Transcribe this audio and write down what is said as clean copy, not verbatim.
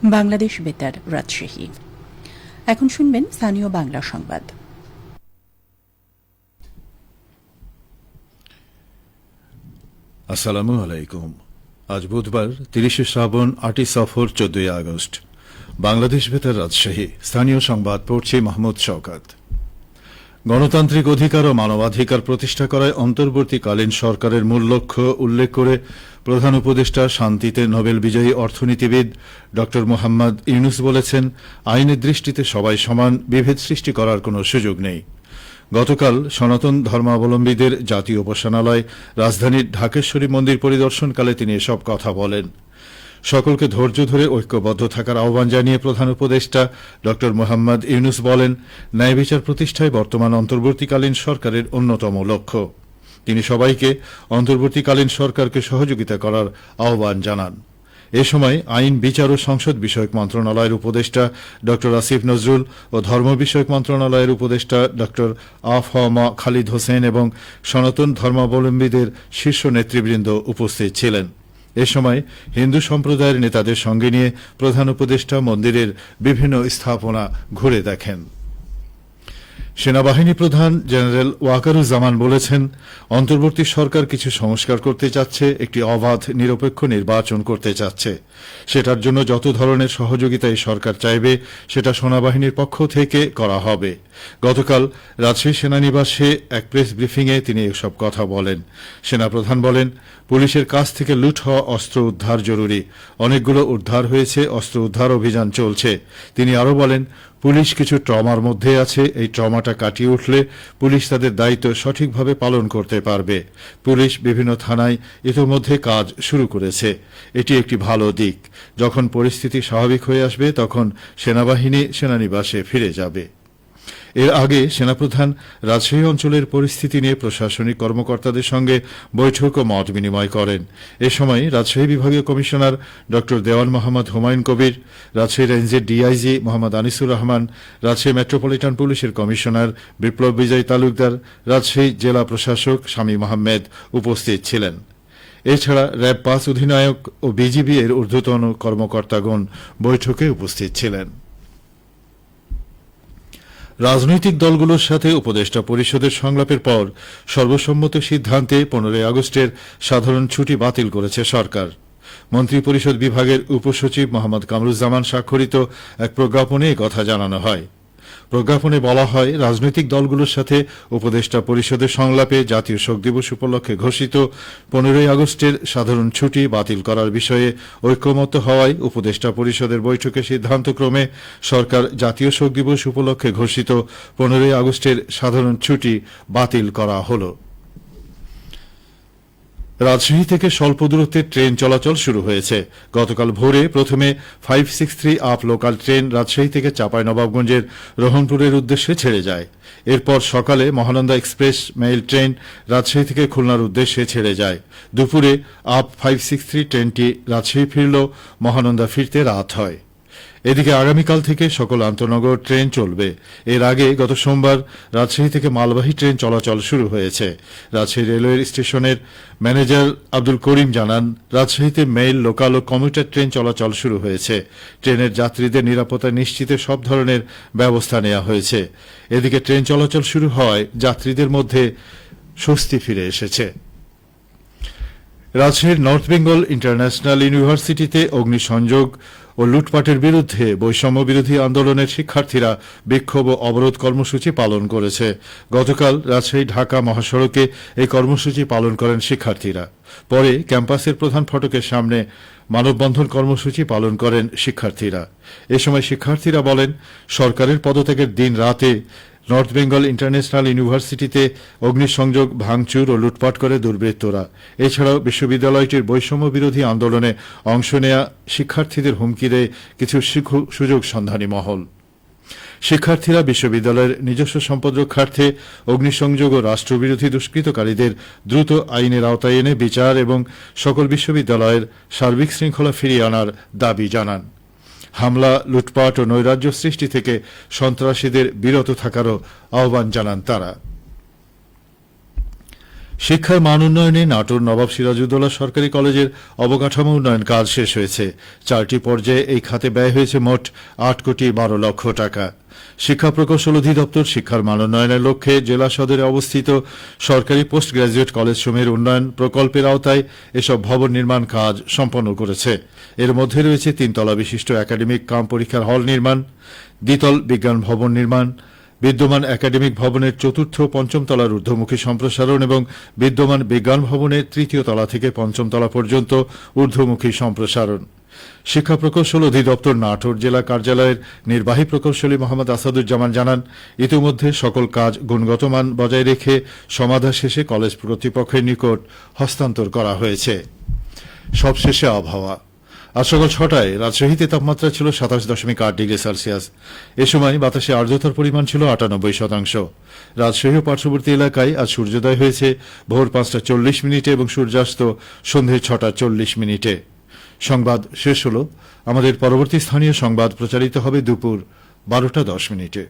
বাংলাদেশ বেতার রাজশাহী। এখন শুনবেন স্থানীয় বাংলা সংবাদ। আসসালামু আলাইকুম। আজ বুধবার 30 শ্রাবণ, 8 সফর, 14 আগস্ট। বাংলাদেশ বেতার রাজশাহী। স্থানীয় সংবাদ পড়ছি মাহমুদ শওকত। গণতান্ত্রিক অধিকার ও মানবাধিকার প্রতিষ্ঠা করায় অন্তর্বর্তীকালীন সরকারের মূল লক্ষ্য উল্লেখ করে প্রধান উপদেষ্টা শান্তিতে নোবেল বিজয়ী অর্থনীতিবিদ ড মোহাম্মদ ইউনুস বলেছেন, আইনের দৃষ্টিতে সবাই সমান, বিভেদ সৃষ্টি করার কোনো সুযোগ নেই। গতকাল সনাতন ধর্মাবলম্বীদের জাতীয় উপাসনালয় রাজধানীর ঢাকেশ্বরী মন্দির পরিদর্শনকালে তিনি এসব কথা বলেন। সকলকে ধৈর্য ধরে ঐক্যবদ্ধ থাকার আহ্বান জানিয়ে প্রধান উপদেষ্টা ড মোহাম্মদ ইউনুস বলেন, ন্যায় বিচার প্রতিষ্ঠায় বর্তমান অন্তর্বর্তীকালীন সরকারের অন্যতম লক্ষ্য। তিনি সবাইকে অন্তর্বর্তীকালীন সরকারকে সহযোগিতা করার আহ্বান জানান। এ সময় আইন, বিচার ও সংসদ বিষয়ক মন্ত্রণালয়ের উপদেষ্টা ড আসিফ নজরুল ও ধর্ম বিষয়ক মন্ত্রণালয়ের উপদেষ্টা ড আফম খালিদ হোসেন এবং সনাতন ধর্মাবলম্বীদের শীর্ষ নেতৃবৃন্দ উপস্থিত ছিলেন। এ সময় হিন্দু সম্প্রদায়ের নেতাদের সঙ্গে নিয়ে প্রধান উপদেষ্টা মন্দিরের বিভিন্ন স্থাপনা ঘুরে দেখেন। সেনাবাহিনী প্রধান জেনারেল ওয়াকারুজ্জামান বলেছেন, অন্তর্বর্তী সরকার কিছু সংস্কার করতে চাচ্ছে, একটি অবাধ নিরপেক্ষ নির্বাচন করতে চাচ্ছে। সেটার জন্য যত ধরনের সহযোগিতা এই সরকার চাইবে সেটা সেনাবাহিনীর পক্ষ থেকে করা হবে। গতকাল রাজশাহী সেনানিবাসে এক প্রেস ব্রিফিংয়ে তিনি এসব কথা বলেন। সেনাপ্রধান বলেন, পুলিশের কাছ থেকে লুট হওয়া অস্ত্র উদ্ধার জরুরি। অনেকগুলো উদ্ধার হয়েছে, অস্ত্র উদ্ধার অভিযান চলছে। তিনি আরও বলেন, পুলিশ কিছু ট্রমার মধ্যে আছে, এই ট্রমাটা কাটিয়ে উঠলে পুলিশ তাদের দায়িত্ব সঠিকভাবে পালন করতে পারবে। পুলিশ বিভিন্ন থানায় ইতোমধ্যে কাজ শুরু করেছে, এটি একটি ভালো দিক। যখন পরিস্থিতি স্বাভাবিক হয়ে আসবে তখন সেনাবাহিনী সেনানিবাসে ফিরে যাবে। এর আগে সেনাপ্রধান রাজশাহী অঞ্চলের পরিস্থিতি নিয়ে প্রশাসনিক কর্মকর্তাদের সঙ্গে বৈঠক ও মত বিনিময় করেন। এ সময় রাজশাহী বিভাগীয় কমিশনার ড দেওয়ান মোহাম্মদ হুমায়ুন কবির, রাজশাহী রেঞ্জের ডিআইজি মোহাম্মদ আনিসুর রহমান, রাজশাহী মেট্রোপলিটন পুলিশের কমিশনার বিপ্লব বিজয় তালুকদার, রাজশাহী জেলা প্রশাসক শামীম আহমেদ উপস্থিত ছিলেন। এছাড়া র্যাব ৫ অধিনায়ক ও বিজিবি এর ঊর্ধ্বতন কর্মকর্তাগণ বৈঠকে উপস্থিত ছিলেন। রাজনৈতিক দলগুলোর সাথে উপদেষ্টা পরিষদের সংলাপের পর সর্বসম্মত সিদ্ধান্তে 15 আগস্টের সাধারণ ছুটি বাতিল করেছে সরকার। মন্ত্রিপরিষদ বিভাগের উপসচিব মোহাম্মদ কামরুজ্জামান স্বাক্ষরিত এক প্রজ্ঞাপনে একথা জানানো হয়। প্রজ্ঞাপনে বলা হয়, রাজনৈতিক দলগুলোর সাথে উপদেষ্টা পরিষদের সংলাপে জাতীয় শোক দিবস উপলক্ষে ঘোষিত 15 আগস্টের সাধারণ ছুটি বাতিল করার বিষয়ে ঐক্যমত্য হওয়ায় উপদেষ্টা পরিষদের বৈঠকে সিদ্ধান্তক্রমে সরকার জাতীয় শোক দিবস উপলক্ষে ঘোষিত 15 আগস্টের সাধারণ ছুটি বাতিল করা হল। রাজশাহী থেকে স্বল্প দূরত্বের ট্রেন চলাচল শুরু হয়েছে। গতকাল ভোরে প্রথমে 563 আপ লোকাল ট্রেন রাজশাহী থেকে চাঁপাইনবাবগঞ্জের রোহনপুরের উদ্দেশ্যে ছেড়ে যায়। এরপর সকালে Mahananda express mail train Rajshahi থেকে খুলনার উদ্দেশ্যে ছেড়ে যায়। দুপুরে আপ 563 ট্রেনটি রাজশাহী ফিরল, মহানন্দা ফিরতে রাত হয়। এদিকে আগামীকাল থেকে সকল আন্তনগর ট্রেন চলবে। এর আগে গত সোমবার রাজশাহী থেকে মালবাহী ট্রেন চলাচল শুরু হয়েছে। রাজশাহী রেলওয়ে স্টেশনের ম্যানেজার আব্দুল করিম জানান, রাজশাহীতে মেইল, লোকাল ও কমিউটার ট্রেন চলাচল শুরু হয়েছে। ট্রেনের যাত্রীদের নিরাপত্তা নিশ্চিতে সব ধরনের ব্যবস্থা নেওয়া হয়েছে। এদিকে ট্রেন চলাচল শুরু হওয়ায় যাত্রীদের মধ্যে স্বস্তি ফিরে এসেছে। রাজশাহীর নর্থ বেঙ্গল ইন্টারন্যাশনাল ইউনিভার্সিটিতে অগ্নিসংযোগ ও লুটপাটের বিরুদ্ধে বৈষম্য বিরোধী আন্দোলনের শিক্ষার্থীরা বিক্ষোভ ও অবরোধ কর্মসূচি পালন করেছে। গতকাল রাজশাহী ঢাকা মহাসড়কে এই কর্মসূচি পালন করেন শিক্ষার্থীরা। পরে ক্যাম্পাসের প্রধান ফটকের সামনে মানববন্ধন কর্মসূচি পালন করেন শিক্ষার্থীরা। এ সময় শিক্ষার্থীরা বলেন, সরকারের পদত্যাগের দিন রাতে নর্থ বেঙ্গল ইন্টারন্যাশনাল ইউনিভার্সিটিতে অগ্নিসংযোগ, ভাঙচুর ও লুটপাট করে দুর্বৃত্তরা। এছাড়াও বিশ্ববিদ্যালয়টির বৈষম্য বিরোধী আন্দোলনে অংশ নেয়া শিক্ষার্থীদের হুমকি দেয় কিছু সুযোগ সন্ধানী মহল। শিক্ষার্থীরা বিশ্ববিদ্যালয়ের নিজস্ব সম্পদ রক্ষার্থে অগ্নিসংযোগ ও রাষ্ট্রবিরোধী দুষ্কৃতকারীদের দ্রুত আইনের আওতায় এনে বিচার এবং সকল বিশ্ববিদ্যালয়ের সার্বিক শৃঙ্খলা ফিরিয়ে আনার দাবি জানান। হামলা, লুটপাট ও নৈরাজ্য সৃষ্টি থেকে সন্ত্রাসীদের বিরত থাকারও আহ্বান জানান তারা। শিক্ষার মান উন্নয়নে নাটোর নবাব সিরাজউদ্দৌলা সরকারি কলেজের অবকাঠামো উন্নয়ন কাজ শেষ হয়েছে। 4টি পর্যায়ে এই খাতে ব্যয় হয়েছে মোট 8 কোটি 12 লক্ষ টাকা। শিক্ষা প্রকৌশল অধিদপ্তর শিক্ষার মান উন্নয়নের লক্ষ্যে জেলা সদরে অবস্থিত সরকারি পোস্ট গ্রাজুয়েট কলেজসমূহের উন্নয়ন প্রকল্পের আওতায় এসব ভবন নির্মাণ কাজ সম্পন্ন করেছে। এর মধ্যে রয়েছে 3 তলা বিশিষ্ট একাডেমিক কাম পরীক্ষার হল নির্মাণ, দ্বিতল বিজ্ঞান ভবন নির্মাণ, বিদ্যমান একাডেমিক ভবনের 4র্থ ও 5ম তলার ঊর্ধ্বমুখী সম্প্রসারণ এবং বিদ্যমান বিজ্ঞান ভবনের 3য় তলা থেকে 5ম তলা পর্যন্ত ঊর্ধ্বমুখী সম্প্রসারণ। শিক্ষা প্রকৌশল অধিদপ্তর নাটোর জেলা কার্যালয়ের নির্বাহী প্রকৌশলী মোহাম্মদ আসাদুজ্জামান জানান, ইতিমধ্যে সকল কাজ গুণগত মান বজায় রেখে সমাধা শেষে কলেজ কর্তৃপক্ষের নিকট হস্তান্তর করা হয়েছে। সবশেষে আবহাওয়া। আজ সকাল 6টায় রাজশাহীতে তাপমাত্রা ছিল 27.8 ডিগ্রি সেলসিয়াস। এ সময় বাতাসে আর্দ্রতার পরিমাণ ছিল 98%। রাজশাহী ও পার্শ্ববর্তী এলাকায় আজ সূর্যোদয় হয়েছে ভোর 5টা 40 মিনিটে এবং সূর্যাস্ত সন্ধে 6টা 40 মিনিটে। সংবাদ শেষ হল। আমাদের পরবর্তী স্থানীয় সংবাদ প্রচারিত হবে দুপুর 12টা 10 মিনিটে।